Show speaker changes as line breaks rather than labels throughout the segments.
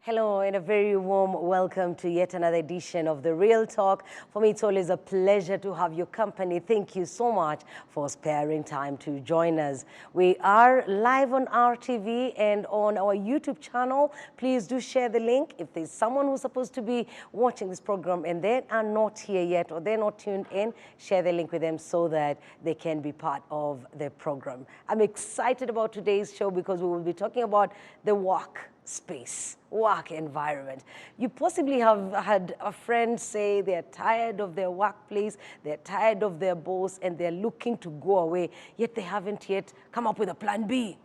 Hello and a very warm welcome to yet another edition of The Real Talk. For me, it's always a pleasure to have your company. Thank you so much for sparing time to join us. We are live on RTV and on our YouTube channel. Please do share the link. If there's someone who's supposed to be watching this program and they are not here yet or they're not tuned in, share the link with them so that they can be part of the program. I'm excited about today's show because we will be talking about the work space, work environment. You possibly have had a friend say they're tired of their workplace, they're tired of their boss, and they're looking to go away, yet they haven't yet come up with a plan B.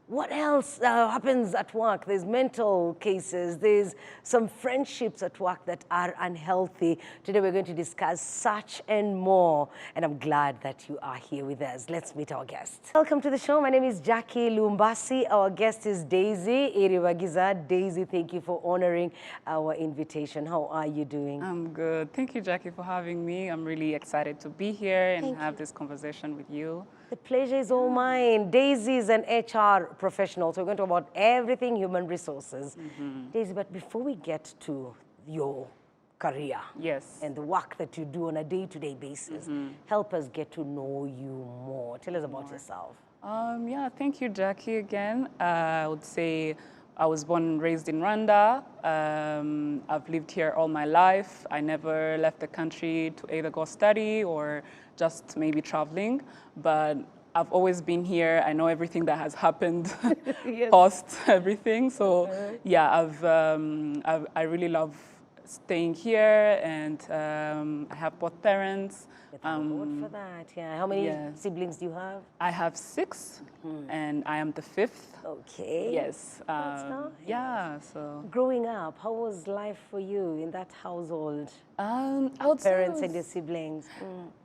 What else happens at work? There's mental cases, there's some friendships at work that are unhealthy. Today we're going to discuss such and more, and I'm glad that you are here with us. Let's meet our guest. Welcome to the show. My name is Jackie Lumbasi. Our guest is Daisy Iribagiza. Daisy, thank you for honoring our invitation. How are you doing?
I'm good. Thank you, Jackie, for having me. I'm really excited to be here and have this conversation with you.
The pleasure is all mine. Daisy is an HR professional, so we're going to talk about everything human resources. Daisy, but before we get to your career and the work that you do on a day-to-day basis, help us get to know you more. Tell us about yourself.
Yeah, thank you, Jackie, again. I would say I was born and raised in Rwanda. I've lived here all my life. I never left the country to either go study or just maybe traveling, but I've always been here. I know everything that has happened post everything. So yeah, I really love staying here, and I have both parents.
Thank God for that. Yeah. How many siblings do you have?
I have 6, and I am the 5th.
Okay.
Yes.
That's nice.
Yeah. So
growing up, how was life for you in that household?
I would say
Parents and your siblings.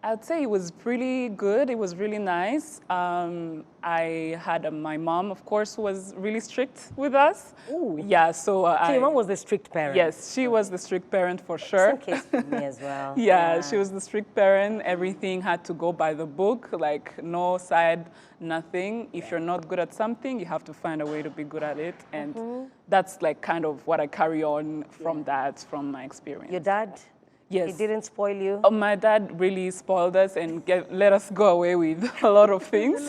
I would say it was pretty good. It was really nice. I had my mom, of course, who was really strict with us.
Ooh.
Yeah. So
your mom was the strict parent.
Yes, she was the strict parent for sure.
Same case for me as well.
Yeah, she was the strict parent. Everything had to go by the book, like no side, nothing. If you're not good at something, you have to find a way to be good at it. And that's like kind of what I carry on from that, from my experience.
Your dad?
Yes.
He didn't spoil you?
My dad really spoiled us and let us go away with a lot of things.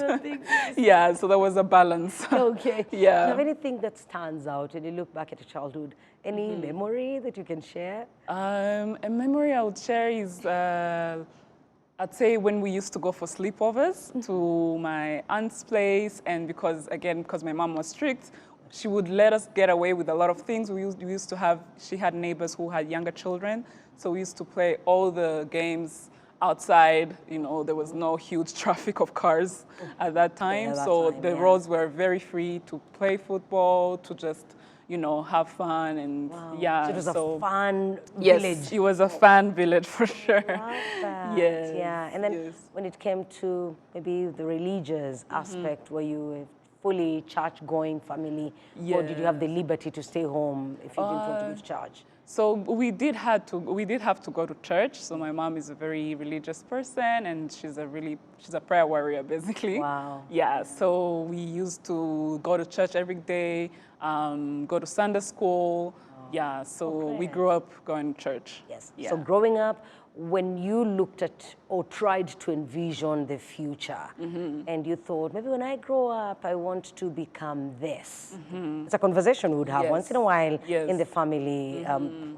Yeah, so there was a balance.
Okay.
Yeah.
Do you have anything that stands out when you look back at your childhood? Any memory that you can share?
A memory I would share is, I'd say when we used to go for sleepovers to my aunt's place, and because my mom was strict, she would let us get away with a lot of things. We used to have, she had neighbors who had younger children, so we used to play all the games outside. You know, there was no huge traffic of cars at that time, the roads were very free to play football, to just, you know, have fun, and yeah.
So it was a fun village.
Yes, it was a fun village for sure.
Love that.
Yes.
Yeah, and then when it came to maybe the religious aspect, were you a fully church-going family, or did you have the liberty to stay home if you didn't want to go to church?
So we did have to go to church. So my mom is a very religious person, and she's a prayer warrior basically.
Wow.
Yeah. So we used to go to church every day, go to Sunday school. Yeah. So we grew up going to church.
Yes.
Yeah.
So growing up, when you looked at or tried to envision the future, and you thought, maybe when I grow up, I want to become this. It's a conversation we would have once in a while in the family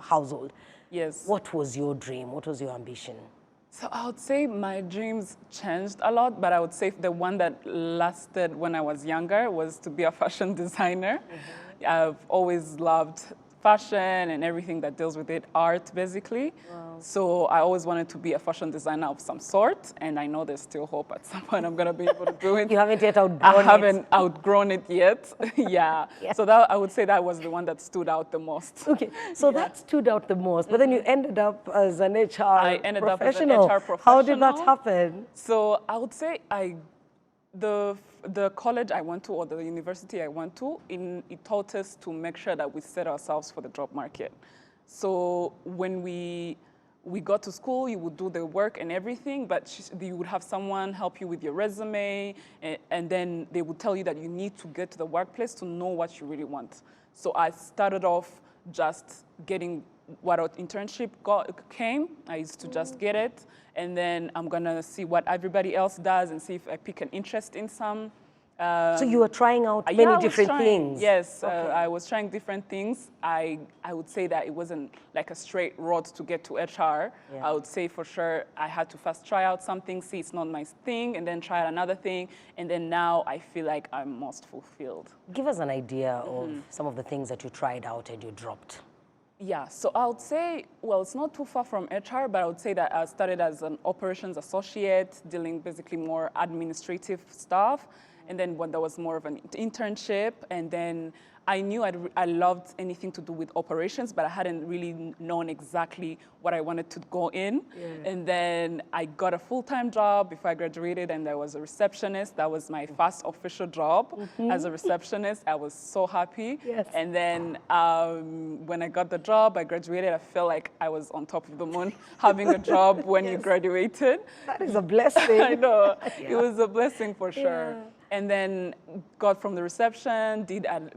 household.
Yes.
What was your dream? What was your ambition?
So I would say my dreams changed a lot, but I would say the one that lasted when I was younger was to be a fashion designer. I've always loved fashion and everything that deals with it, art basically. So I always wanted to be a fashion designer of some sort, and I know there's still hope at some point I'm going to be able to do it.
You haven't yet outgrown it?
I haven't outgrown it yet. Yeah. So that, I would say that was the one that stood out the most.
Okay, so that stood out the most, but then you ended up as an HR professional.
I ended up as an HR professional.
How did that happen?
So I would say the college I went to, or the university I went to, it taught us to make sure that we set ourselves for the job market. So when we got to school, you would do the work and everything, but you would have someone help you with your resume, and then they would tell you that you need to get to the workplace to know what you really want. So I started off just getting what our internship came. I used to just get it, and then I'm gonna see what everybody else does and see if I pick an interest in some.
So you were trying out
Yeah,
many
I was
different
trying,
things?
Yes,
Okay.
I was trying different things. I would say that it wasn't like a straight road to get to HR.
Yeah.
I would say for sure I had to first try out something, see it's not my thing, and then try another thing. And then now I feel like I'm most fulfilled.
Give us an idea of some of the things that you tried out and you dropped.
Yeah, so I would say, well, it's not too far from HR, but I would say that I started as an operations associate, dealing basically more administrative stuff. And then when there was more of an internship, and then I knew I loved anything to do with operations, but I hadn't really known exactly what I wanted to go in. Yeah. And then I got a full-time job before I graduated, and I was a receptionist. That was my first official job as a receptionist. I was so happy.
Yes.
And then when I got the job, I graduated, I felt like I was on top of the moon having a job when you graduated.
That is a blessing.
I know,
Yeah.
it was a blessing for sure.
Yeah.
And then got from the reception,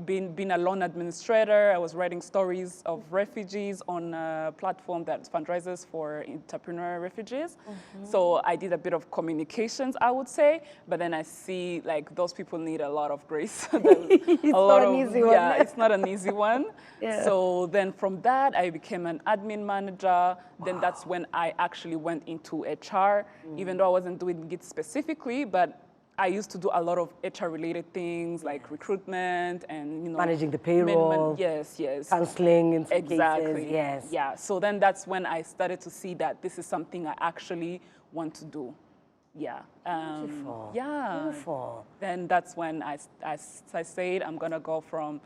being a loan administrator. I was writing stories of refugees on a platform that fundraises for entrepreneurial refugees. So I did a bit of communications, I would say, but then I see like those people need a lot of grace.
It's not an easy one.
Yeah, it's not an easy one.
Yeah.
So then from that, I became an admin manager. Then that's when I actually went into HR, even though I wasn't doing it specifically, but I used to do a lot of HR-related things like recruitment and
Managing the payroll.
Yes, yes.
Counseling in some
Exactly.
cases. Yes.
Yeah. So then that's when I started to see that this is something I actually want to do. Yeah.
Beautiful.
Yeah.
Beautiful.
Then that's when I said I'm gonna go from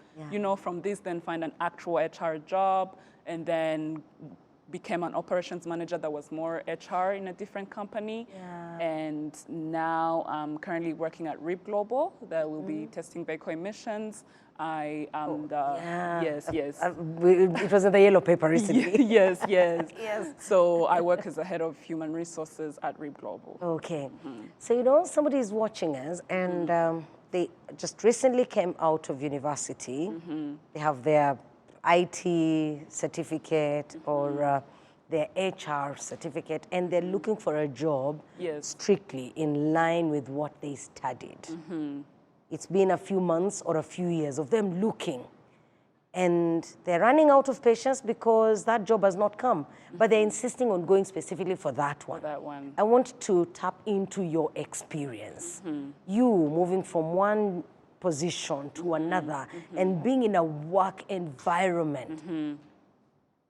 from this, then find an actual HR job, and then became an operations manager that was more HR in a different company.
Yeah.
And now I'm currently working at RIB Global that will be testing vehicle emissions. I am yes.
It was in the yellow paper recently.
Yes, yes.
Yes.
So I work as the head of human resources at RIB Global.
Okay. So, somebody is watching us and they just recently came out of university. They have their IT certificate or their HR certificate, and they're looking for a job strictly in line with what they studied. It's been a few months or a few years of them looking, and they're running out of patience because that job has not come, but they're insisting on going specifically for that one. I want to tap into your experience. You moving from one position to another and being in a work environment.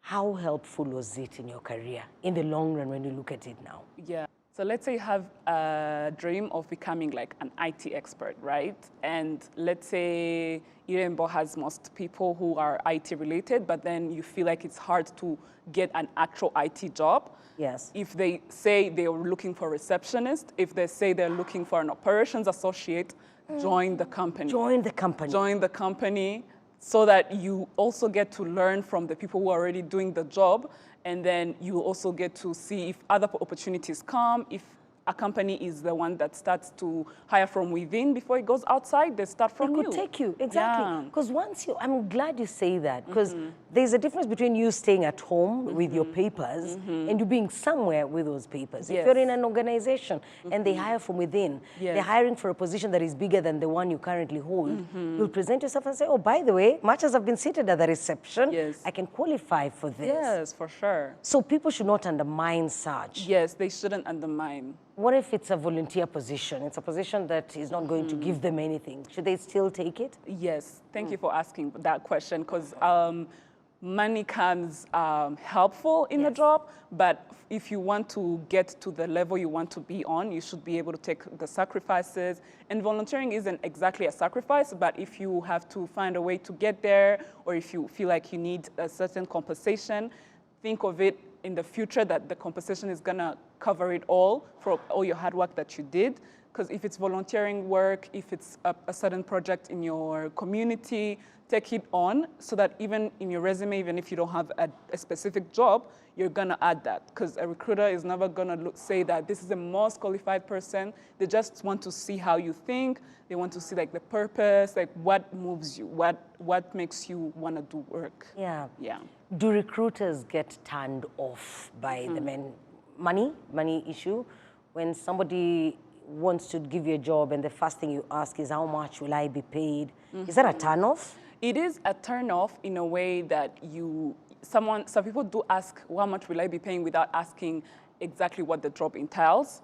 How helpful was it in your career in the long run when you look at it now?
Yeah. So let's say you have a dream of becoming like an IT expert, right? And let's say Irembo has most people who are IT related, but then you feel like it's hard to get an actual IT job.
Yes.
If they say they're looking for a receptionist, if they say they're looking for an operations associate, join the company.
Join the company.
Join the company so that you also get to learn from the people who are already doing the job, and then you also get to see if other opportunities come, if a company is the one that starts to hire from within before it goes outside, they start from you.
It could take you, exactly. Because I'm glad you say that, because there's a difference between you staying at home with your papers and you being somewhere with those papers. If you're in an organization and they hire from within, they're hiring for a position that is bigger than the one you currently hold, you'll present yourself and say, oh, by the way, much as I've been seated at the reception, I can qualify for this.
Yes, for sure.
So people should not undermine such.
Yes, they shouldn't undermine.
What if it's a volunteer position? It's a position that is not going to give them anything. Should they still take it?
Yes, thank you for asking that question, because money comes helpful in the job, but if you want to get to the level you want to be on, you should be able to take the sacrifices. And volunteering isn't exactly a sacrifice, but if you have to find a way to get there, or if you feel like you need a certain compensation, think of it in the future that the compensation is gonna cover it all for all your hard work that you did. because if it's volunteering work, if it's a certain project in your community, take it on so that even in your resume, even if you don't have a specific job, you're gonna add that, because a recruiter is never gonna say that this is the most qualified person. They just want to see how you think. They want to see like the purpose, like what moves you, what makes you wanna do work.
Yeah.
Yeah.
Do recruiters get turned off by the money issue? When somebody wants to give you a job and the first thing you ask is how much will I be paid? Is that a turn off?
It is a turn off in a way that some people do ask how much will I be paying without asking exactly what the job entails.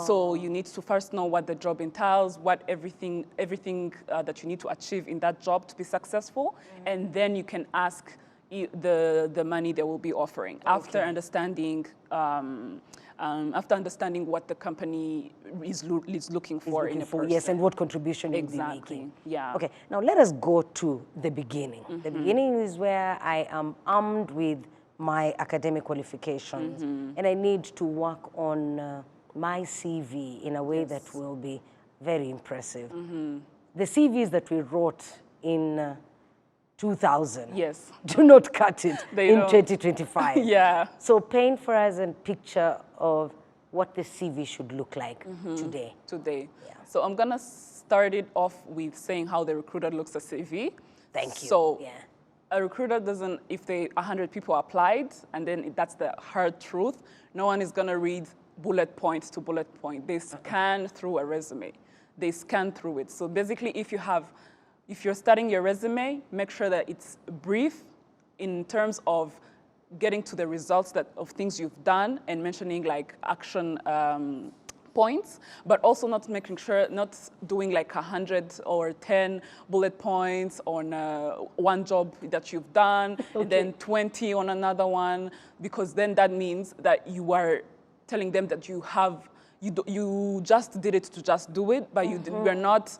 So you need to first know what the job entails, what everything that you need to achieve in that job to be successful, and then you can ask the money they will be offering after understanding what the company is looking for in a person.
Yes, and what contribution you'll be making.
Yeah.
Okay, now let us go to the beginning. The beginning is where I am armed with my academic qualifications and I need to work on my CV in a way that will be very impressive. The CVs that we wrote in 2000 do not cut it in 2025.
Yeah.
So paint for us a picture of what the CV should look like today.
Yeah. So I'm gonna start it off with saying how the recruiter looks at CV.
Thank you.
So a recruiter doesn't, if 100 people applied, and then that's the hard truth, no one is gonna read bullet point to bullet point. They scan through a resume. They scan through it. So basically, if you're starting your resume, make sure that it's brief in terms of getting to the results of things you've done and mentioning like action points, but also not doing like 100 or 10 bullet points on one job that you've done, and then 20 on another one, because then that means that you are telling them that you just did it to just do it, but you are not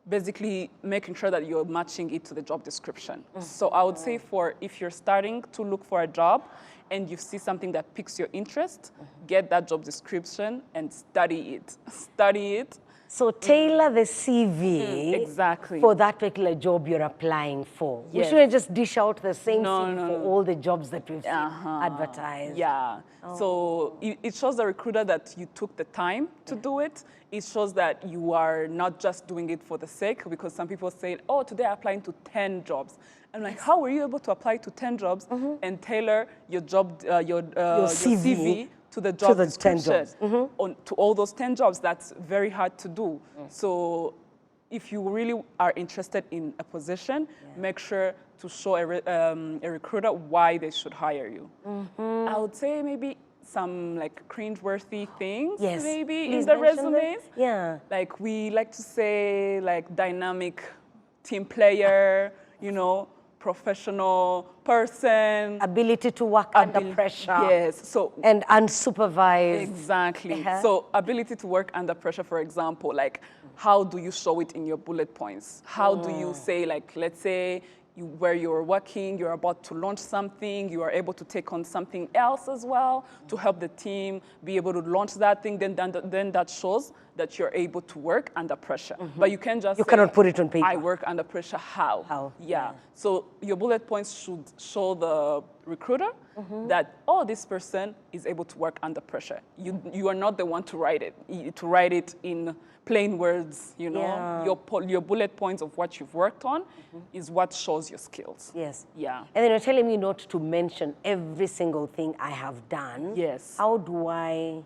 basically making sure that you're matching it to the job description. So I would say if you're starting to look for a job and you see something that piques your interest, get that job description and study it. Study it.
So tailor the CV
exactly
for that particular job you're applying for. We shouldn't just dish out the same CV for all the jobs that we've seen advertised.
Yeah. So it shows the recruiter that you took the time to do it. It shows that you are not just doing it for the sake, because some people say, oh, today I'm applying to 10 jobs. I'm like, how were you able to apply to 10 jobs and tailor your job, your CV to the job description, to all those 10 jobs? That's very hard to do. So if you really are interested in a position, make sure to show a recruiter why they should hire you. I would say maybe some like cringe-worthy things maybe in the resumes. Like we like to say like dynamic team player, professional person.
Ability to work under pressure.
Yes. So
and unsupervised.
Exactly. So ability to work under pressure, for example, like how do you show it in your bullet points? How do you say, like, let's say where you're working, you're about to launch something, you are able to take on something else as well to help the team be able to launch that thing, then that shows that you're able to work under pressure. But you can't just
cannot put it on paper.
I work under pressure, how? Yeah. So your bullet points should show the recruiter that, oh, this person is able to work under pressure. You are not the one to write it in plain words, your bullet points of what you've worked on is what shows your skills.
Yes.
Yeah.
And then you're telling me not to mention every single thing I have done.
Yes.
How do I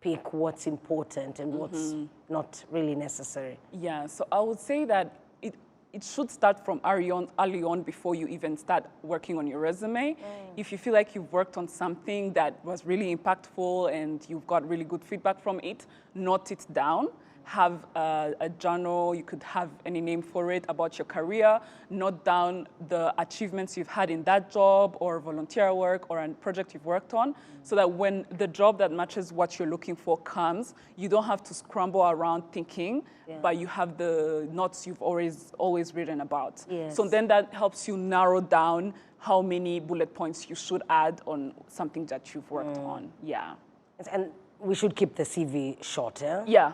pick what's important and what's not really necessary?
Yeah, so I would say that it should start from early on before you even start working on your resume. If you feel like you've worked on something that was really impactful and you've got really good feedback from it, note it down. Have a journal, you could have any name for it, about your career. Note down the achievements you've had in that job or volunteer work or a project you've worked on, so that when the job that matches what you're looking for comes, you don't have to scramble around thinking, but you have the notes you've always written about.
Yes.
So then that helps you narrow down how many bullet points you should add on something that you've worked on. Yeah.
And we should keep the CV shorter.
Yeah,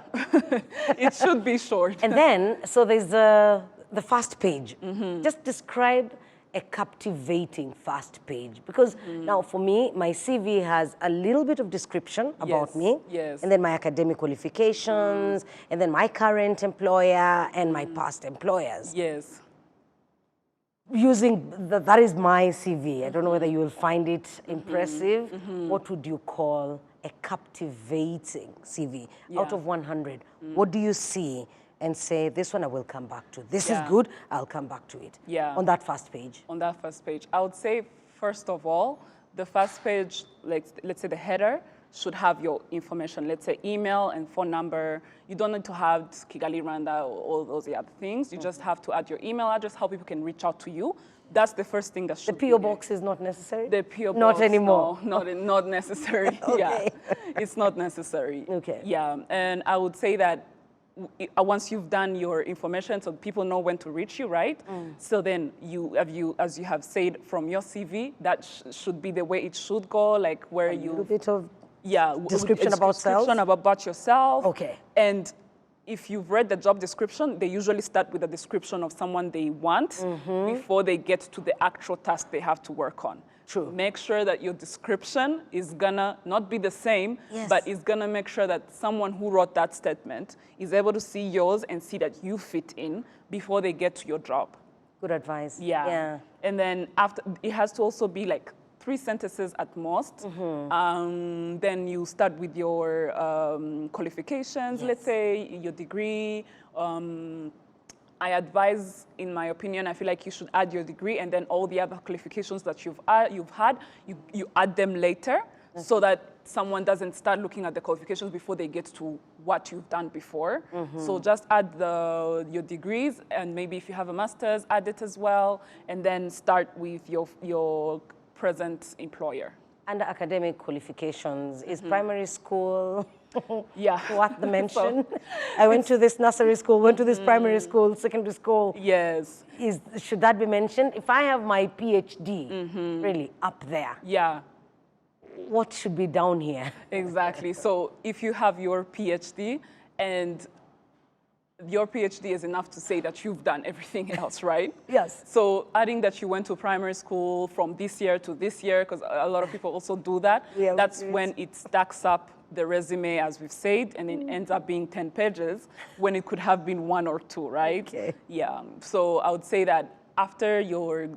it should be short.
And then, so there's the first page. Just describe a captivating first page. Because now for me, my CV has a little bit of description about me.
Yes.
And then my academic qualifications, and then my current employer and my past employers.
Yes.
Using, that is my CV. I don't know whether you will find it impressive. What would you call a captivating CV? Out of 100, what do you see and say, this one I will come back to. This is good, I'll come back to it.
Yeah.
On that first page.
On that first page. I would say, first of all, the first page, like, let's say the header, should have your information. Let's say email and phone number. You don't need to have Kigali, Rwanda, or all those other things. You just have to add your email address, how people can reach out to you. That's the first thing that should be
The PO box is not necessary?
The PO box,
not anymore.
No, not necessary. Yeah, it's not necessary.
Okay.
Yeah, and I would say that once you've done your information, so people know when to reach you, right? So then as you have said from your CV, that should be the way it should go, like where
A little bit of description about self?
Description about yourself.
Okay.
And if you've read the job description, they usually start with a description of someone they want before they get to the actual task they have to work on.
True.
Make sure that your description is gonna not be the same, but is gonna make sure that someone who wrote that statement is able to see yours and see that you fit in before they get to your job.
Good advice.
Yeah. And then after, it has to also be like 3 sentences at most. Then you start with your qualifications, let's say your degree. I advise, in my opinion, I feel like you should add your degree and then all the other qualifications that you've had, you add them later so that someone doesn't start looking at the qualifications before they get to what you've done before. So just add your degrees, and maybe if you have a master's, add it as well, and then start with your present employer.
Under academic qualifications, is primary school worth the mention?
So,
I went to this nursery school, went to this primary school, secondary school.
Yes.
Should that be mentioned? If I have my PhD really up there, what should be down here?
Exactly. So if you have your PhD and your PhD is enough to say that you've done everything else, right?
Yes.
So adding that you went to primary school from this year to this year, because a lot of people also do that, that's when it stacks up the resume, as we've said, and it ends up being 10 pages when it could have been 1 or 2, right?
Okay.
Yeah. So I would say that after your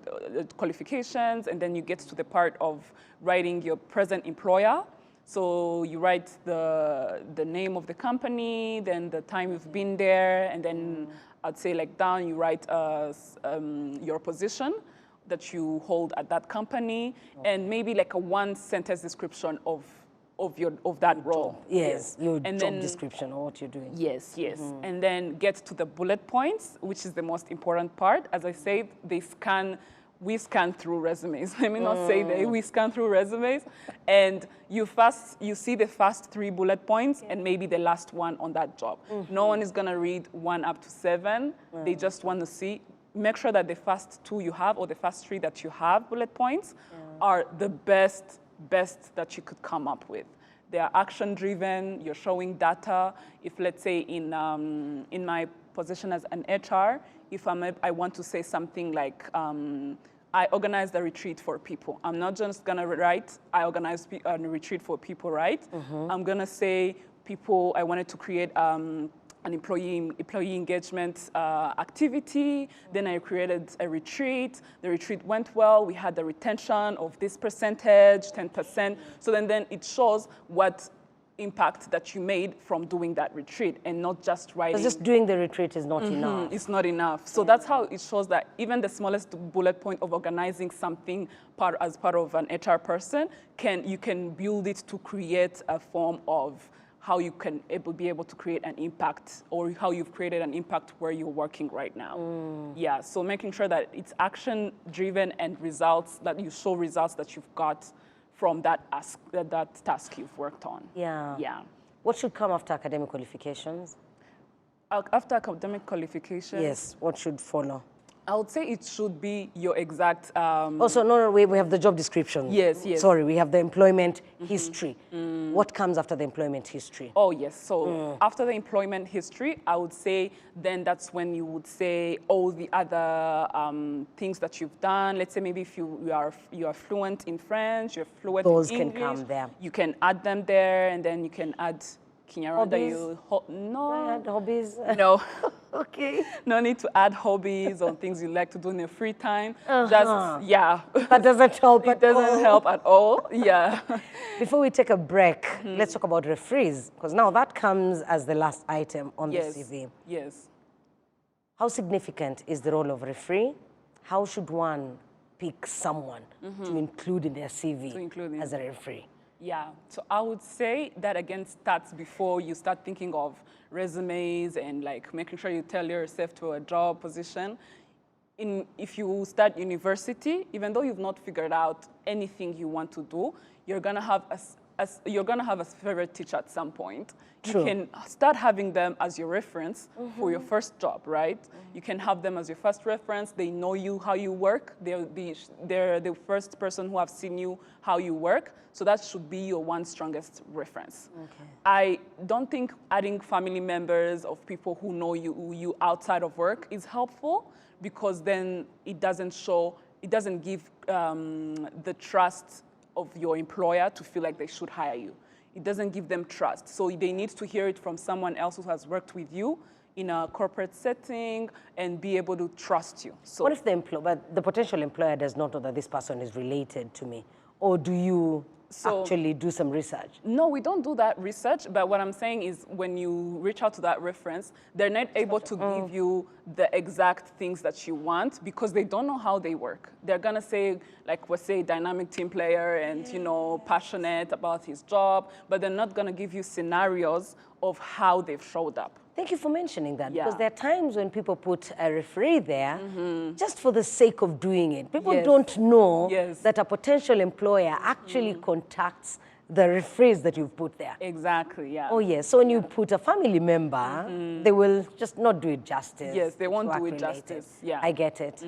qualifications, and then you get to the part of writing your present employer. So you write the name of the company, then the time you've been there, and then I'd say like down you write your position that you hold at that company, and maybe like a 1-sentence description of that role.
Yes, your
and
job
then,
description or what you're doing.
Yes. And then get to the bullet points, which is the most important part. As I said, we scan through resumes. Let me not say that. We scan through resumes, and you see the first 3 bullet points and maybe the last one on that job. No one is gonna read 1 up to 7. They just want to see. Make sure that the first 2 you have, or the first 3 that you have bullet points, are the best that you could come up with. They are action-driven. You're showing data. If, let's say, in my position as an HR, if I want to say something like, I organized a retreat for people. I'm not just gonna write, I organized a retreat for people, right? I'm gonna say I wanted to create an employee engagement activity. Then I created a retreat. The retreat went well. We had the retention of this percentage, 10%. So then it shows what impact that you made from doing that retreat, and not just writing.
Just doing the retreat is not enough.
It's not enough. So that's how it shows that even the smallest bullet point of organizing something as part of an HR person, you can build it to create a form of how you can be able to create an impact, or how you've created an impact where you're working right now. Yeah, so making sure that it's action-driven and results, that you show results that you've got from that task you've worked on.
Yeah. What should come after academic qualifications?
After academic qualifications?
Yes, what should follow?
I would say it should be your exact.
Also, no, we have the job description.
Yes, yes.
Sorry, we have the employment history. What comes after the employment history?
Oh, yes. So after the employment history, I would say then that's when you would say all the other things that you've done. Let's say maybe if you are fluent in French, you're fluent
Those
in English.
can come there.
You can add them there, and then you can add
Hobbies?
No.
Add hobbies?
No.
Okay.
No need to add hobbies or things you like to do in your free time. Just, yeah.
That doesn't help
It doesn't help at all. Yeah.
Before we take a break, let's talk about referees, because now that comes as the last item on the CV.
Yes.
How significant is the role of referee? How should one pick someone to include in their CV as a referee?
Yeah, so I would say that again starts before you start thinking of resumes and like making sure you tell yourself to a job position. If you start university, even though you've not figured out anything you want to do, you're gonna have a favorite teacher at some point.
True.
You can start having them as your reference for your first job, right? You can have them as your first reference. They know you, how you work. They're the first person who have seen you, how you work. So that should be your one strongest reference.
Okay.
I don't think adding family members of people who know you outside of work is helpful, because then it doesn't give the trust of your employer to feel like they should hire you. It doesn't give them trust. So they need to hear it from someone else who has worked with you in a corporate setting and be able to trust you. So
what if the potential employer does not know that this person is related to me? Or do you actually do some research?
No, we don't do that research, but what I'm saying is when you reach out to that reference, they're not able to give you the exact things that you want because they don't know how they work. They're gonna say, like we'll say, dynamic team player and passionate about his job, but they're not gonna give you scenarios of how they've showed up.
Thank you for mentioning that, because there are times when people put a referee there just for the sake of doing it. People don't know that a potential employer actually contacts the referees that you've put there.
Exactly, yeah.
Oh, yes. So when you put a family member, they will just not do it justice.
Yes, they won't do it justice. Yeah.
I get it.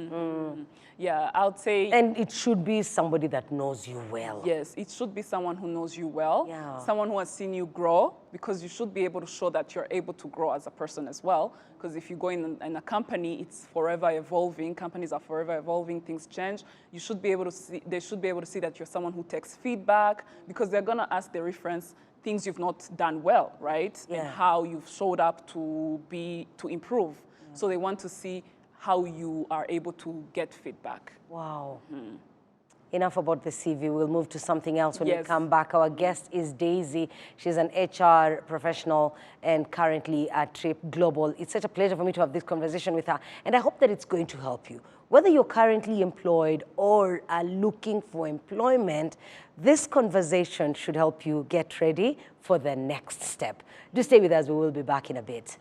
Yeah, I would say...
And it should be somebody that knows you well.
Yes, it should be someone who knows you well, someone who has seen you grow, because you should be able to show that you're able to grow as a person as well. Because if you go in a company, it's forever evolving. Companies are forever evolving, things change. You should be able to see, they should be able to see that you're someone who takes feedback, because they're gonna ask the reference things you've not done well, right? And how you've showed up to improve. So they want to see how you are able to get feedback.
Wow. Enough about the CV. We'll move to something else when we come back. Our guest is Daisy. She's an HR professional and currently at Trip Global. It's such a pleasure for me to have this conversation with her, and I hope that it's going to help you. Whether you're currently employed or are looking for employment, this conversation should help you get ready for the next step. Do stay with us. We will be back in a bit.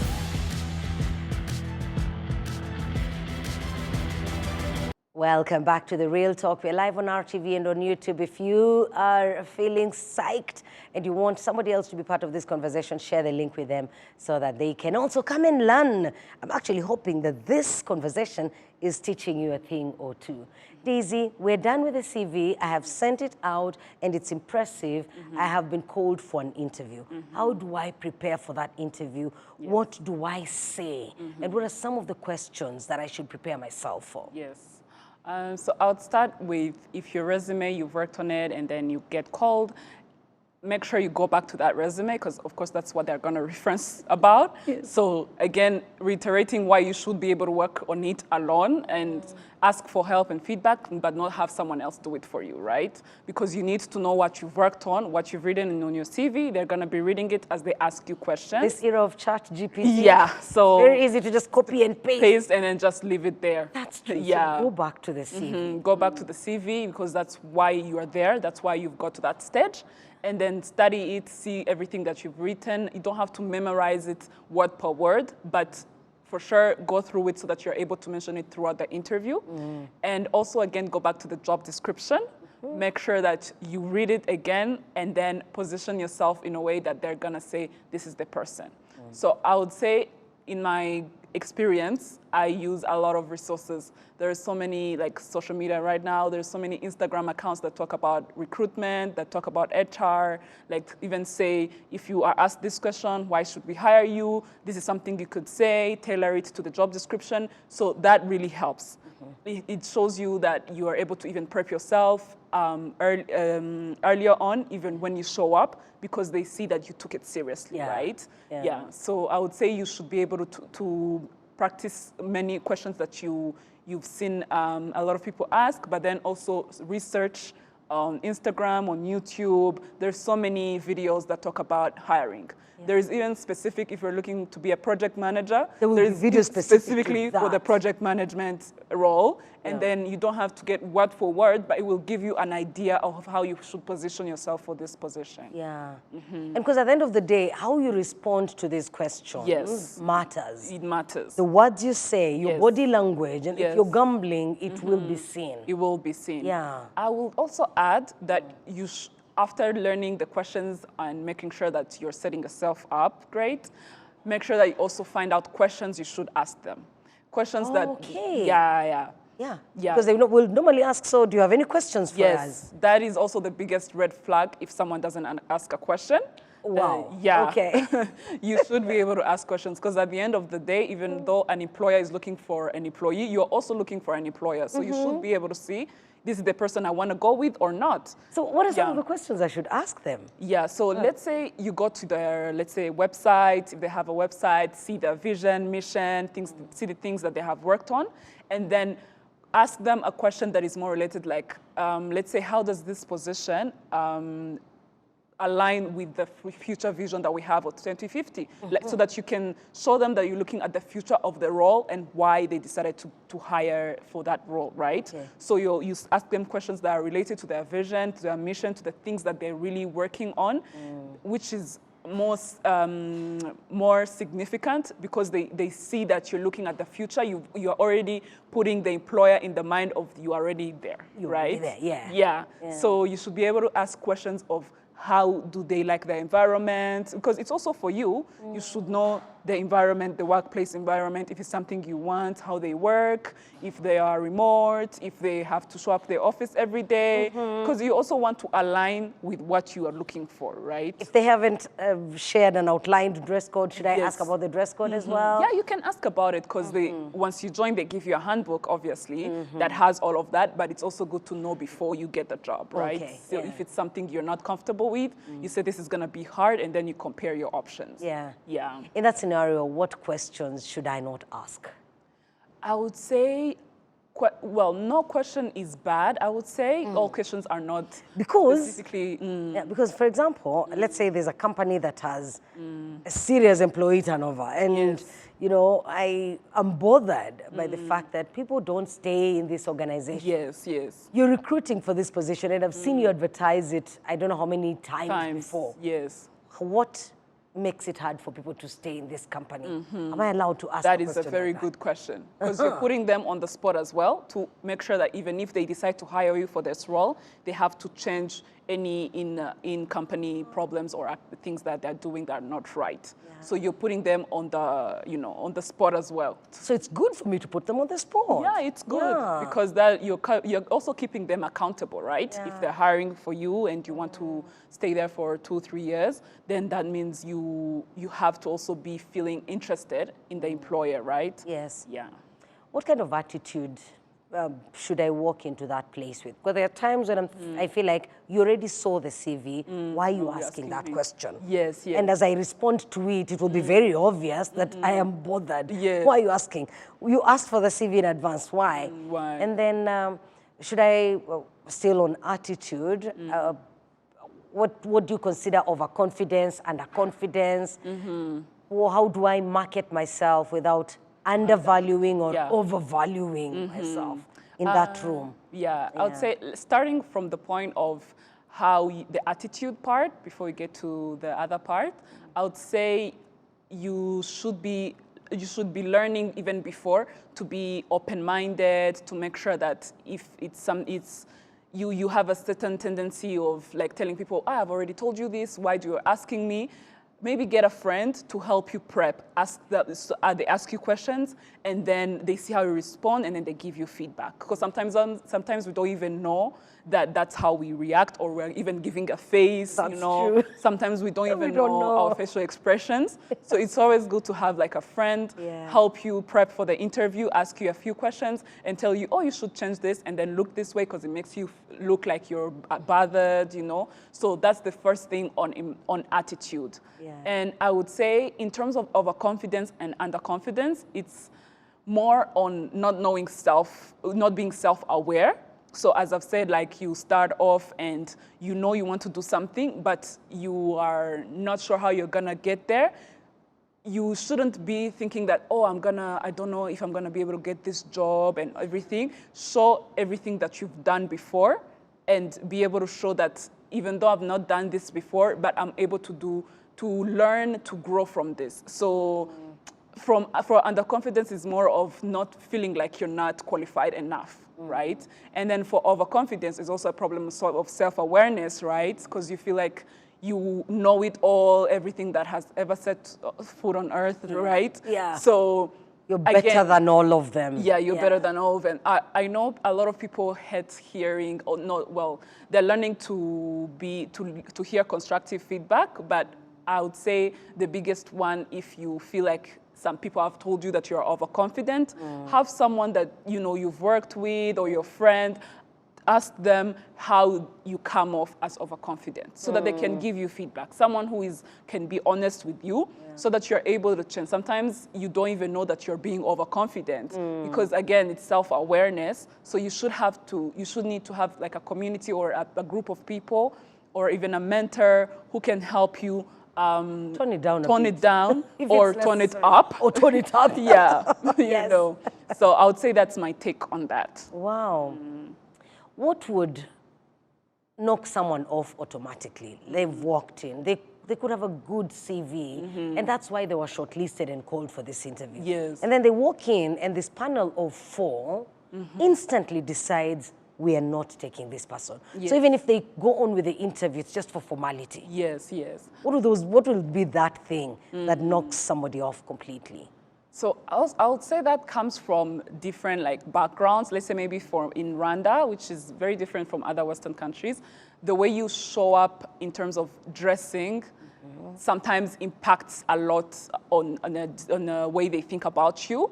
Welcome back to The Real Talk. We're live on RTV and on YouTube. If you are feeling psyched and you want somebody else to be part of this conversation, share the link with them so that they can also come and learn. I'm actually hoping that this conversation is teaching you a thing or two. Daisy, we're done with the CV. I have sent it out and it's impressive. I have been called for an interview. How do I prepare for that interview? What do I say? And what are some of the questions that I should prepare myself for?
Yes. So I would start with, if your resume, you've worked on it and then you get called, make sure you go back to that resume, because of course that's what they're going to reference about. So again, reiterating why you should be able to work on it alone and ask for help and feedback, but not have someone else do it for you, right? Because you need to know what you've worked on, what you've written on your CV. They're going to be reading it as they ask you questions.
This era of ChatGPT.
Yeah, so
very easy to just copy and paste.
And then just leave it there.
That's true.
Yeah.
So go back to the CV.
Go back to the CV, because that's why you are there. That's why you've got to that stage. And then study it, see everything that you've written. You don't have to memorize it word per word, but for sure go through it so that you're able to mention it throughout the interview. And also, again, go back to the job description. Make sure that you read it again and then position yourself in a way that they're gonna say, this is the person. So I would say, in my experience, I use a lot of resources. There's so many like social media right now. There's so many Instagram accounts that talk about recruitment, that talk about HR, like even say, if you are asked this question, why should we hire you? This is something you could say, tailor it to the job description. So that really helps. It shows you that you are able to even prep yourself earlier on, even when you show up, because they see that you took it seriously, right? Yeah. So I would say you should be able to practice many questions that you've seen a lot of people ask, but then also research on Instagram, on YouTube. There's so many videos that talk about hiring. There's even specific, if you're looking to be a project manager, there's videos specifically for the project management role. And then you don't have to get word for word, but it will give you an idea of how you should position yourself for this position. And
because at the end of the day, how you respond to these questions matters.
It matters.
The words you say, your body language, and if you're gambling, it will be seen.
It will be seen. I will also add that you after learning the questions and making sure that you're setting yourself up great, make sure that you also find out questions you should ask them. Questions that,
because they will normally ask, so do you have any questions for us?
Yes, that is also the biggest red flag if someone doesn't ask a question.
Wow.
Okay. You should be able to ask questions, because at the end of the day, even though an employer is looking for an employee, you're also looking for an employer. So you should be able to see, this is the person I want to go with or not.
So what are some of the questions I should ask them?
So let's say you go to their, let's say, website, if they have a website, see their vision, mission, see the things that they have worked on, and then ask them a question that is more related, like, let's say, how does this position align with the future vision that we have of 2050, so that you can show them that you're looking at the future of the role and why they decided to hire for that role, right? So you ask them questions that are related to their vision, to their mission, to the things that they're really working on, which is more significant, because they see that you're looking at the future. You're already putting the employer in the mind of you already there, right?
There,
So you should be able to ask questions of, how do they like the environment? Because it's also for you. You should know the environment, the workplace environment, if it's something you want, how they work, if they are remote, if they have to show up to the office every day. Because you also want to align with what you are looking for, right?
If they haven't shared an outlined dress code, should I ask about the dress code as well?
Yeah, you can ask about it, because once you join, they give you a handbook, obviously, that has all of that, but it's also good to know before you get the job, right? So if it's something you're not comfortable with, you say this is going to be hard, and then you compare your options.
In that scenario, what questions should I not ask?
I would say, well, no question is bad, I would say. All questions are not specifically...
because, for example, let's say there's a company that has a serious employee turnover, and you know, I am bothered by the fact that people don't stay in this organization. You're recruiting for this position, and I've seen you advertise it, I don't know how many times before. What makes it hard for people to stay in this company? Am I allowed to ask
that? That is a very good question, because you're putting them on the spot as well, to make sure that even if they decide to hire you for this role, they have to change any in-company problems or things that they're doing that are not right. So you're putting them on the, on the spot as well.
So it's good for me to put them on the spot.
Yeah, it's good, because that you're also keeping them accountable, right? If they're hiring for you and you want to stay there for 2-3 years, then that means you have to also be feeling interested in the employer, right? What
kind of attitude should I walk into that place with? Because there are times when I feel like you already saw the CV. Why are you asking that question? And as I respond to it, it will be very obvious that I am bothered. Why are you asking? You asked for the CV in advance. Why? And then should I, still on attitude, what do you consider overconfidence, underconfidence? Or how do I market myself without undervaluing or overvaluing myself in that room?
I would say, starting from the point of how the attitude part, before we get to the other part, I would say you should be learning even before to be open-minded, to make sure that if you have a certain tendency of like telling people, I've already told you this, why do you asking me? maybe get a friend to help you prep. They ask you questions, and then they see how you respond, and then they give you feedback. Because sometimes we don't even know that that's how we react, or we're even giving a face.
That's true.
Sometimes we don't even know our facial expressions. So it's always good to have like a friend help you prep for the interview, ask you a few questions, and tell you, oh, you should change this, and then look this way because it makes you look like you're bothered. So that's the first thing on attitude. And I would say in terms of overconfidence and underconfidence, it's more on not being self-aware. So as I've said, like you start off and you want to do something, but you are not sure how you're gonna get there. You shouldn't be thinking that, oh, I don't know if I'm gonna be able to get this job and everything. Show everything that you've done before and be able to show that even though I've not done this before, but I'm able to learn to grow from this. So for underconfidence is more of not feeling like you're not qualified enough. Right? And then for overconfidence is also a problem of self-awareness, right? Because you feel like you know it all, everything that has ever set foot on earth, right?
Yeah.
So
you're better than all of them.
Yeah, you're better than all of them. I know a lot of people hate hearing, or not, well, they're learning to hear constructive feedback, but I would say the biggest one, if you feel like some people have told you that you're overconfident, have someone that you've worked with or your friend, ask them how you come off as overconfident so that they can give you feedback. Someone who can be honest with you so that you're able to change. Sometimes you don't even know that you're being overconfident because again, it's self-awareness. So you should need to have like a community or a group of people or even a mentor who can help you
tone it down
or tone it up.
Or tone it up.
Yeah, you know. So I would say that's my take on that.
Wow. What would knock someone off automatically? They've walked in. They could have a good CV, and that's why they were shortlisted and called for this interview.
Yes.
And then they walk in, and this panel of 4 instantly decides, we are not taking this person.
Yes.
So even if they go on with the interview, it's just for formality.
Yes, yes.
What will be that thing that knocks somebody off completely?
So I would say that comes from different backgrounds. Let's say maybe in Rwanda, which is very different from other Western countries, the way you show up in terms of dressing sometimes impacts a lot on the way they think about you.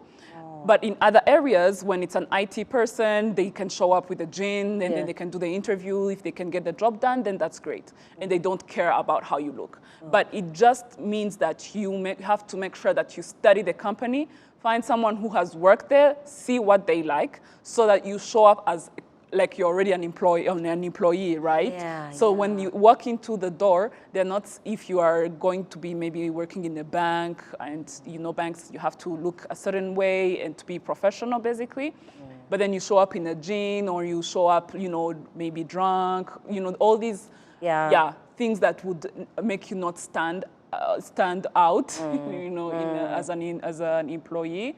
But in other areas, when it's an IT person, they can show up with a jean, and then they can do the interview. If they can get the job done, then that's great. And they don't care about how you look. But it just means that you have to make sure that you study the company, find someone who has worked there, see what they like, so that you show up as like you're already an employee, right?
Yeah,
so when you walk into the door, they're not, if you are going to be maybe working in a bank, and banks, you have to look a certain way and to be professional, basically. But then you show up in a jean, or you show up, maybe drunk, all these things that would make you not stand out, as an employee.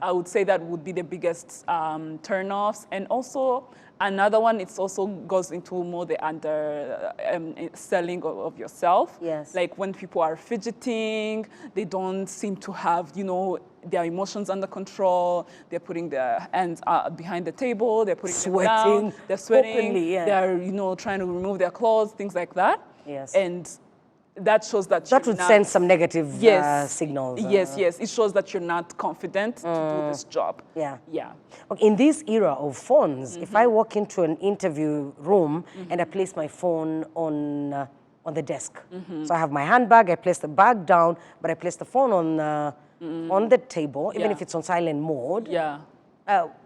I would say that would be the biggest turnoffs. And also another one, it also goes into more the selling of yourself.
Yes.
Like when people are fidgeting, they don't seem to have, their emotions under control. They're putting their hands behind the table. They're putting them down. They're sweating.
Openly,
They're, trying to remove their clothes, things like that.
Yes.
And that shows that
would send some negative signals.
Yes. It shows that you're not confident to do this job.
Yeah.
Yeah.
Okay, in this era of phones, if I walk into an interview room and I place my phone on the desk, so I have my handbag, I place the bag down, but I place the phone on the table, even if it's on silent mode.
Yeah.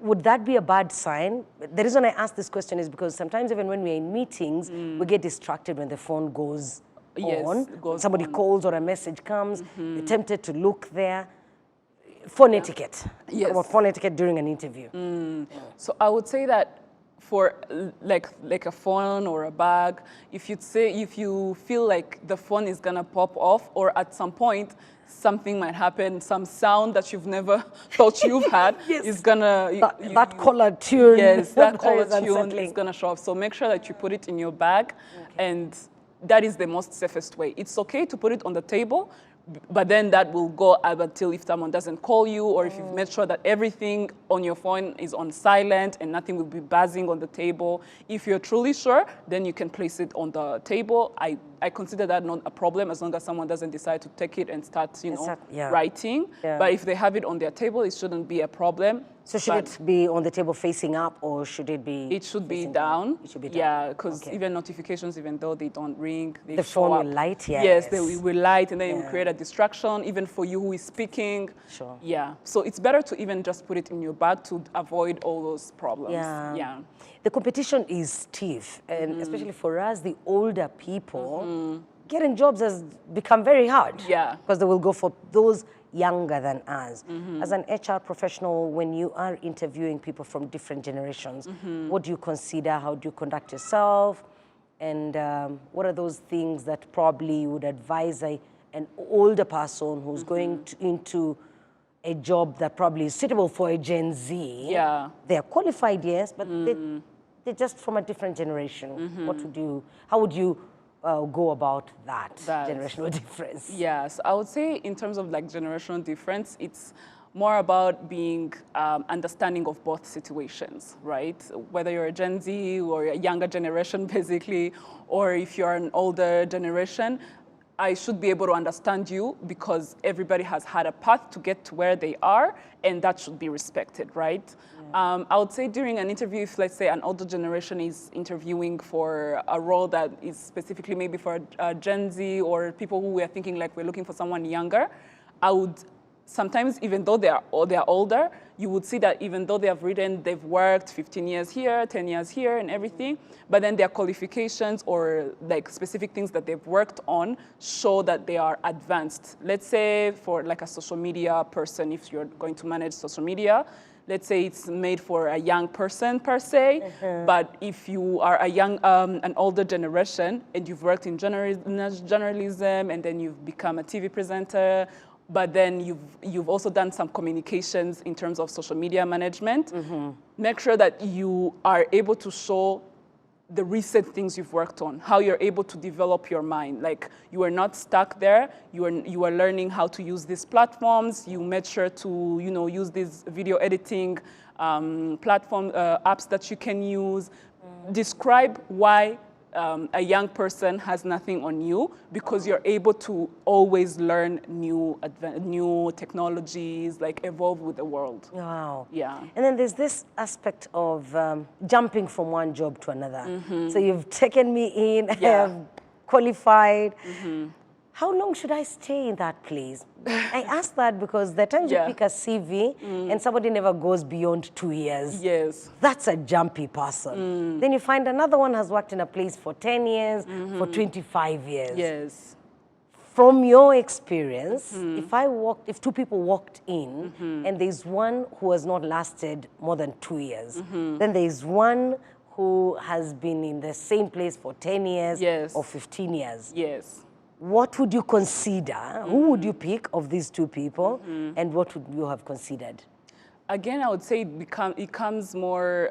Would that be a bad sign? The reason I ask this question is because sometimes even when we're in meetings, we get distracted when the phone goes on. Somebody calls or a message comes, they're tempted to look there. Phone etiquette.
Yes.
About phone etiquette during an interview.
So I would say that for like a phone or a bag, if you feel like the phone is gonna pop off, or at some point something might happen, some sound that you've never thought you've had is gonna...
That collar tune.
Yes, that collar tune is gonna show up. So make sure that you put it in your bag and that is the most safest way. It's okay to put it on the table, but then that will go up until if someone doesn't call you, or if you've made sure that everything on your phone is on silent and nothing will be buzzing on the table. If you're truly sure, then you can place it on the table. I consider that not a problem as long as someone doesn't decide to take it and start, writing.
Yeah.
But if they have it on their table, it shouldn't be a problem.
So should it be on the table facing up, or should it be?
It should be down.
It should be down.
Yeah, because even notifications, even though they don't ring, they
the
show
phone
up.
will light.
Yes, they will light, and then it will create a distraction, even for you who is speaking.
Sure.
Yeah. So it's better to even just put it in your bag to avoid all those problems. Yeah.
The competition is stiff, and especially for us, the older people, getting jobs has become very hard.
Yeah.
Because they will go for those younger than us. As an HR professional, when you are interviewing people from different generations, what do you consider? How do you conduct yourself? And what are those things that probably you would advise an older person who's going into a job that probably is suitable for a Gen Z?
Yeah.
They're qualified, yes, but they're just from a different generation. How would you go about that generational difference?
Yes, I would say in terms of like generational difference, it's more about being understanding of both situations, right? Whether you're a Gen Z or a younger generation, basically, or if you're an older generation, I should be able to understand you because everybody has had a path to get to where they are, and that should be respected, right? I would say during an interview, if let's say an older generation is interviewing for a role that is specifically maybe for a Gen Z or people who are thinking like we're looking for someone younger, I would sometimes, even though they're older, you would see that even though they've worked 15 years here, 10 years here and everything, but then their qualifications or like specific things that they've worked on show that they are advanced. Let's say for like a social media person, if you're going to manage social media, let's say it's made for a young person per se, but if you are an older generation and you've worked in journalism and then you've become a TV presenter, but then you've also done some communications in terms of social media management, make sure that you are able to show the recent things you've worked on, how you're able to develop your mind. Like you are not stuck there, you are learning how to use these platforms, you made sure to use these video editing platform apps that you can use. Describe why a young person has nothing on you, because you're able to always learn new technologies, like evolve with the world.
Wow.
Yeah.
And then there's this aspect of jumping from one job to another. So you've taken me in, I have qualified. How long should I stay in that place? I ask that because the times you pick a CV and somebody never goes beyond 2 years.
Yes.
That's a jumpy person. Then you find another one has worked in a place for 10 years, for 25 years.
Yes.
From your experience, if two people walked in and there's one who has not lasted more than 2 years, then there's one who has been in the same place for 10 years or 15 years.
Yes.
What would you consider? Who would you pick of these two people, and what would you have considered?
Again, I would say it becomes more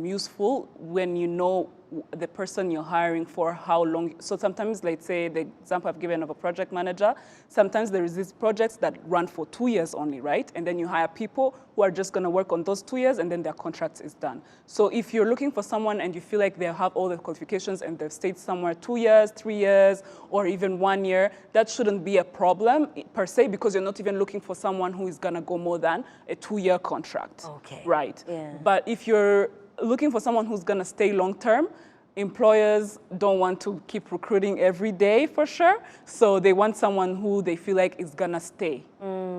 useful when you know the person you're hiring for how long. So sometimes, let's say the example I've given of a project manager, sometimes there is these projects that run for 2 years only, right? And then you hire people who are just going to work on those 2 years and then their contract is done. So if you're looking for someone and you feel like they have all the qualifications and they've stayed somewhere 2 years, 3 years, or even 1 year, that shouldn't be a problem per se, because you're not even looking for someone who is going to go more than a 2-year contract.
Okay.
Right.
Yeah.
But if you're looking for someone who's going to stay long term, employers don't want to keep recruiting every day for sure. So they want someone who they feel like is going to stay.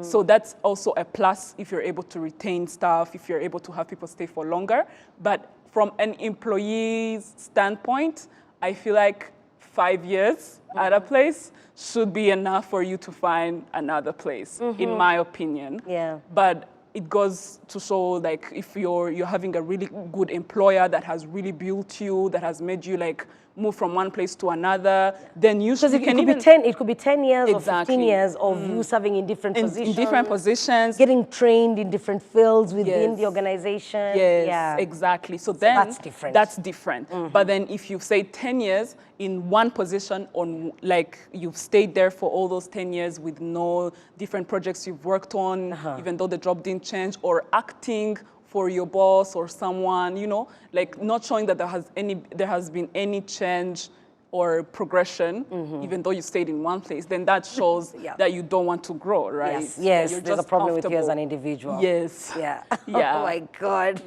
So that's also a plus if you're able to retain staff, if you're able to have people stay for longer. But from an employee's standpoint, I feel like 5 years at a place should be enough for you to find another place, in my opinion.
Yeah.
But it goes to show, like, if you're having a really good employer that has really built you, that has made you like move from one place to another, then usually
Because it could be 10 years or 15 years of you serving in different positions.
In different positions.
Getting trained in different fields within the organization.
Yes,
yeah.
exactly. So then
that's different.
That's different. But then if you say 10 years in one position, on like you've stayed there for all those 10 years with no different projects you've worked on, even though the job didn't change, or acting for your boss or someone, you know, like not showing that there has been any change or progression, even though you stayed in one place, then that shows that you don't want to grow, right?
Yes, there's a problem with you as an individual.
Yes.
Yeah.
Yeah.
Oh my God.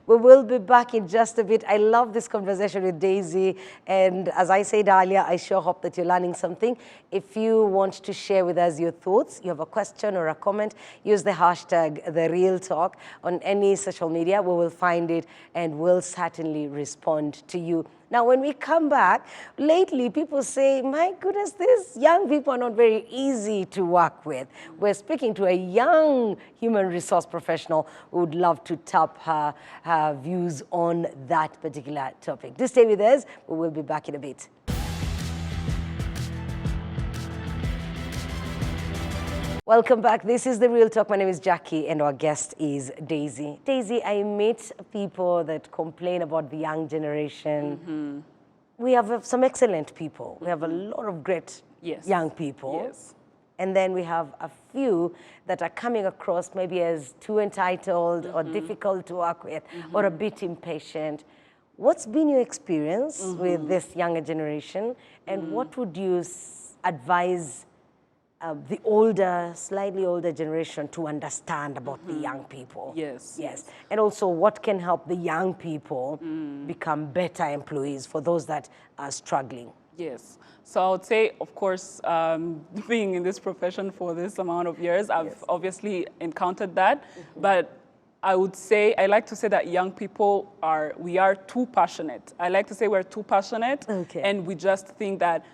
We will be back in just a bit. I love this conversation with Daisy. And as I said earlier, I sure hope that you're learning something. If you want to share with us your thoughts, you have a question or a comment, use the hashtag #TheRealTalk on any social media. We will find it and we'll certainly respond to you. Now, when we come back, lately people say, my goodness, these young people are not very easy to work with. We're speaking to a young human resource professional who would love to tap her views on that particular topic. Do stay with us. We will be back in a bit. Welcome back. This is The Real Talk. My name is Jackie and our guest is Daisy. Daisy, I meet people that complain about the young generation. We have some excellent people. We have a lot of great young people.
Yes.
And then we have a few that are coming across maybe as too entitled or difficult to work with or a bit impatient. What's been your experience with this younger generation, and what would you advise the older, slightly older generation to understand about the young people?
Yes.
And also, what can help the young people become better employees for those that are struggling?
Yes. So I would say, of course, being in this profession for this amount of years, I've obviously encountered that. But I would say, I like to say that young people we are too passionate. I like to say we're too passionate. And we just think that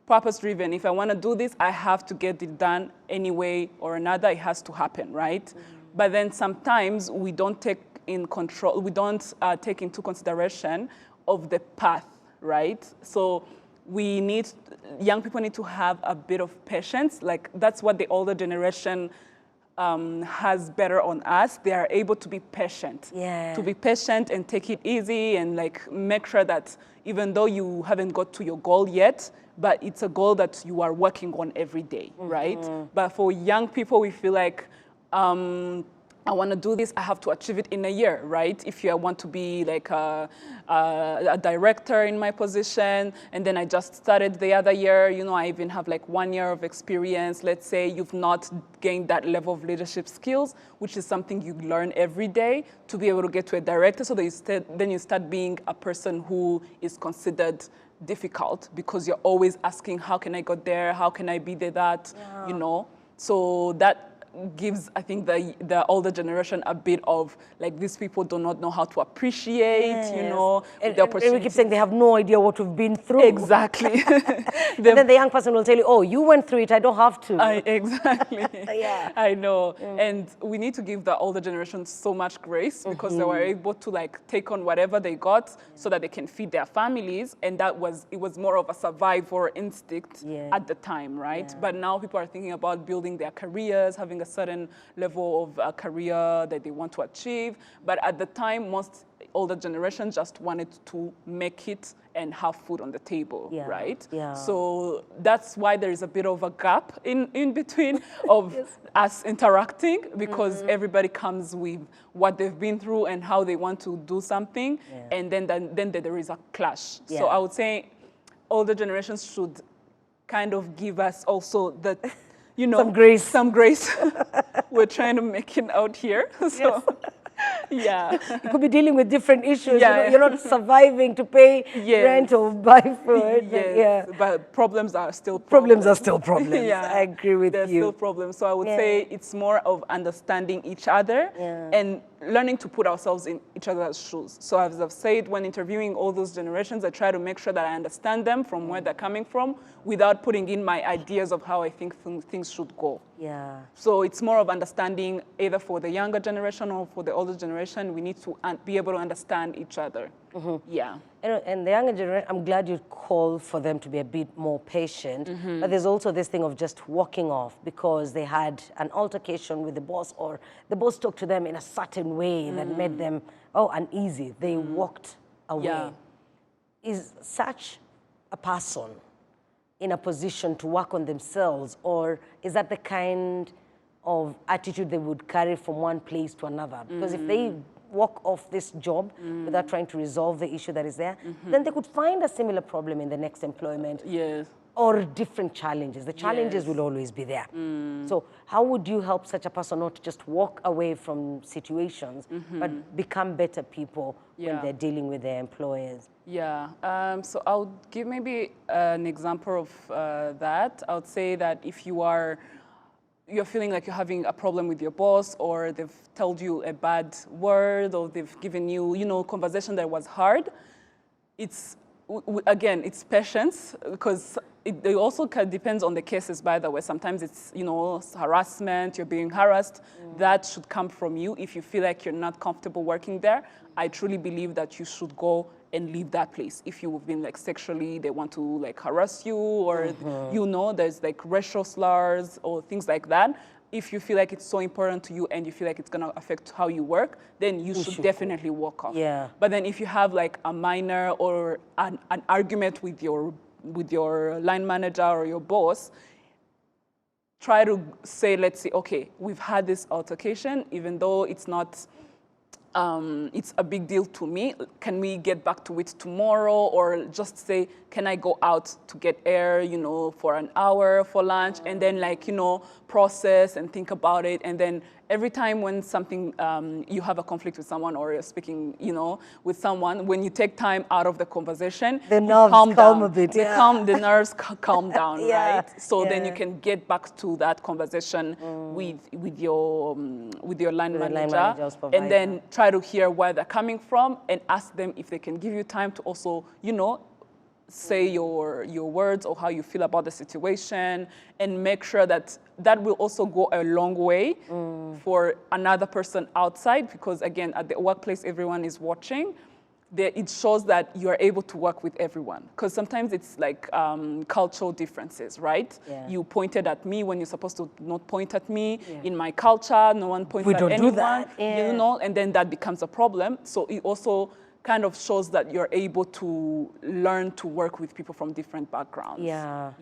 purpose-driven. If I want to do this, I have to get it done any way or another. It has to happen, right? But then sometimes we don't take in control. We don't take into consideration of the path, right? So young people need to have a bit of patience. Like that's what the older generation has better on us. They are able to be patient. To be patient and take it easy and like make sure that even though you haven't got to your goal yet, but it's a goal that you are working on every day, right? But for young people, we feel like, I want to do this, I have to achieve it in a year, right? If I want to be like a director in my position, and then I just started the other year, you know, I even have like 1 year of experience. Let's say you've not gained that level of leadership skills, which is something you learn every day to be able to get to a director, so that then you start being a person who is considered difficult because you're always asking, how can I get there? How can I be that? You know, so that gives, I think, the older generation a bit of like, these people do not know how to appreciate, you know, the opportunity.
And we keep saying they have no idea what we've been through.
Exactly.
And then the young person will tell you, oh, you went through it, I don't have to.
Exactly. I know. And we need to give the older generation so much grace because they were able to like take on whatever they got so that they can feed their families. And it was more of a survivor instinct at the time, right? But now people are thinking about building their careers, having a certain level of career that they want to achieve. But at the time, most older generations just wanted to make it and have food on the table, right? So that's why there is a bit of a gap in between of us interacting, because everybody comes with what they've been through and how they want to do something, and then there is a clash. So I would say older generations should kind of give us also the, you know, some grace. We're trying to make it out here. So, you
could be dealing with different issues. You're not surviving to pay rent or buy food.
But problems are still
problems. Are still problems. I agree with
There's
you.
Still problems. So I would say it's more of understanding each other and learning to put ourselves in each other's shoes. So as I've said, when interviewing all those generations, I try to make sure that I understand them from where they're coming from without putting in my ideas of how I think things should go. So it's more of understanding, either for the younger generation or for the older generation, we need to be able to understand each other. Yeah.
And the younger generation, I'm glad you call for them to be a bit more patient, but there's also this thing of just walking off because they had an altercation with the boss, or the boss talked to them in a certain way that made them, uneasy. They walked away.
Yeah.
Is such a person in a position to work on themselves, or is that the kind of attitude they would carry from one place to another? Because if they walk off this job without trying to resolve the issue that is there, then they could find a similar problem in the next employment.
Yes.
Or different challenges. The challenges will always be there. So how would you help such a person not to just walk away from situations, but become better people when they're dealing with their employers?
Yeah, so I'll give maybe an example of that. I would say that if you're feeling like you're having a problem with your boss, or they've told you a bad word, or they've given you, conversation that was hard, it's, again, it's patience, because it also depends on the cases, by the way. Sometimes it's, harassment, you're being harassed. That should come from you. If you feel like you're not comfortable working there, I truly believe that you should go and leave that place. If you've been sexually, they want to harass you, or there's racial slurs or things like that. If you feel like it's so important to you and you feel like it's gonna affect how you work, then you should definitely walk off.
Yeah.
But then if you have a minor or an argument with your line manager or your boss, try to say, let's say, okay, we've had this altercation, even though it's not, it's a big deal to me. Can we get back to it tomorrow? Or just say, can I go out to get air, for an hour for lunch, and then process and think about it. And then every time when something, you have a conflict with someone, or you're speaking, with someone, when you take time out of the conversation,
the nerves calm a bit.
The nerves calm down,
Yeah.
right? So then you can get back to that conversation with your line manager, and then try to hear where they're coming from, and ask them if they can give you time to also, say your words or how you feel about the situation, and make sure that will also go a long way for another person outside, because again, at the workplace, everyone is watching. It shows that you're able to work with everyone, because sometimes it's cultural differences, right?
Yeah.
You pointed at me when you're supposed to not point at me. Yeah. In my culture, no one points at anyone.
Do that. Yeah.
And then that becomes a problem. So it also kind of shows that you're able to learn to work with people from different backgrounds.
Yeah.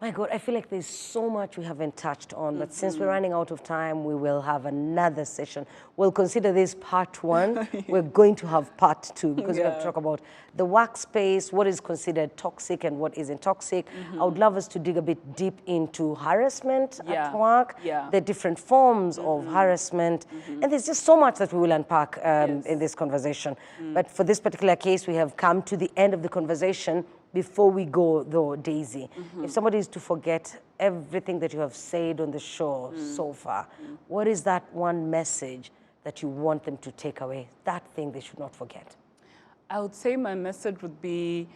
My God, I feel like there's so much we haven't touched on, but since we're running out of time, we will have another session. We'll consider this part one. We're going to have part two, because we have to talk about the workspace, what is considered toxic and what isn't toxic. I would love us to dig a bit deep into harassment at work, the different forms of harassment, and there's just so much that we will unpack in this conversation. But for this particular case, we have come to the end of the conversation. Before we go, though, Daisy, if somebody is to forget everything that you have said on the show so far, what is that one message that you want them to take away, that thing they should not forget?
I would say my message would be,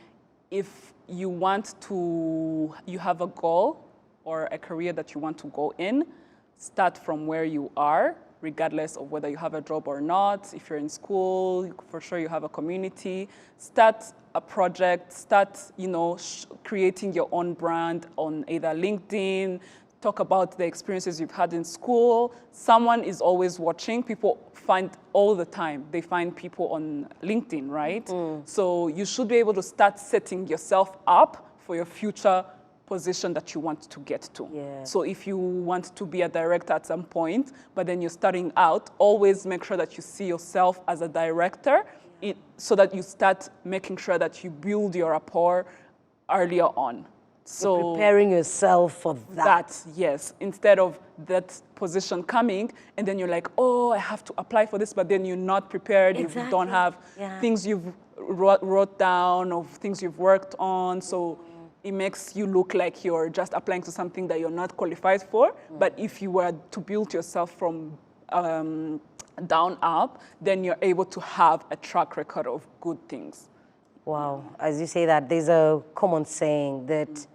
if you have a goal or a career that you want to go in, start from where you are, regardless of whether you have a job or not. If you're in school, for sure you have a community. Start a project, start, creating your own brand on either LinkedIn, talk about the experiences you've had in school. Someone is always watching. People find all the time, they find people on LinkedIn, right? So you should be able to start setting yourself up for your future position that you want to get to.
Yeah.
So if you want to be a director at some point, but then you're starting out, always make sure that you see yourself as a director, so that you start making sure that you build your rapport earlier on. So
you're preparing yourself for that.
Yes. Instead of that position coming, and then you're like, oh, I have to apply for this, but then you're not prepared.
Exactly.
You don't have things you've wrote down, or things you've worked on. So it makes you look like you're just applying to something that you're not qualified for. But if you were to build yourself from down up, then you're able to have a track record of good things.
Wow. As you say that, there's a common saying that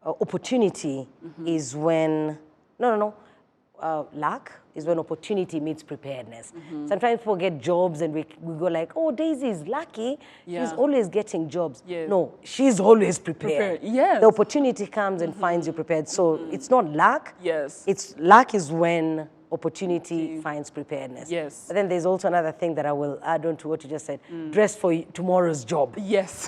opportunity is when, luck, is when opportunity meets preparedness. Sometimes people get jobs and we go like, oh, Daisy is lucky. She's always getting jobs.
Yes.
No, she's always prepared.
Yes.
The opportunity comes and finds you prepared. So it's not luck.
Yes.
It's luck is when opportunity finds preparedness.
Yes.
But then there's also another thing that I will add on to what you just said. Dress for tomorrow's job.
Yes,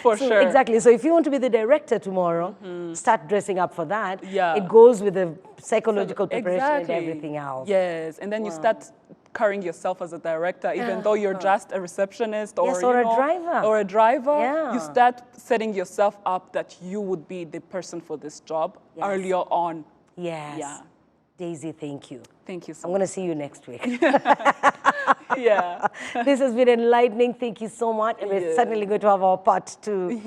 for
So,
sure.
exactly. So if you want to be the director tomorrow, start dressing up for that.
Yeah.
It goes with the psychological preparation
Exactly.
and everything else.
Yes, and then you start carrying yourself as a director, even though you're just a receptionist or,
Yes, or a driver.
Or a driver.
Yeah.
You start setting yourself up that you would be the person for this job earlier on.
Yes.
Yeah.
Daisy, thank you.
Thank you so
I'm
much.
going to see you next week.
Yeah.
This has been enlightening. Thank you so much. And we're certainly going to have our part two.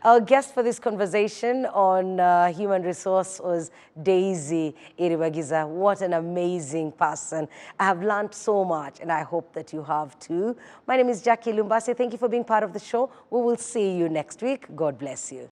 Our guest for this conversation on human resource was Daisy Iribagiza. What an amazing person. I have learned so much, and I hope that you have too. My name is Jackie Lumbasi. Thank you for being part of the show. We will see you next week. God bless you.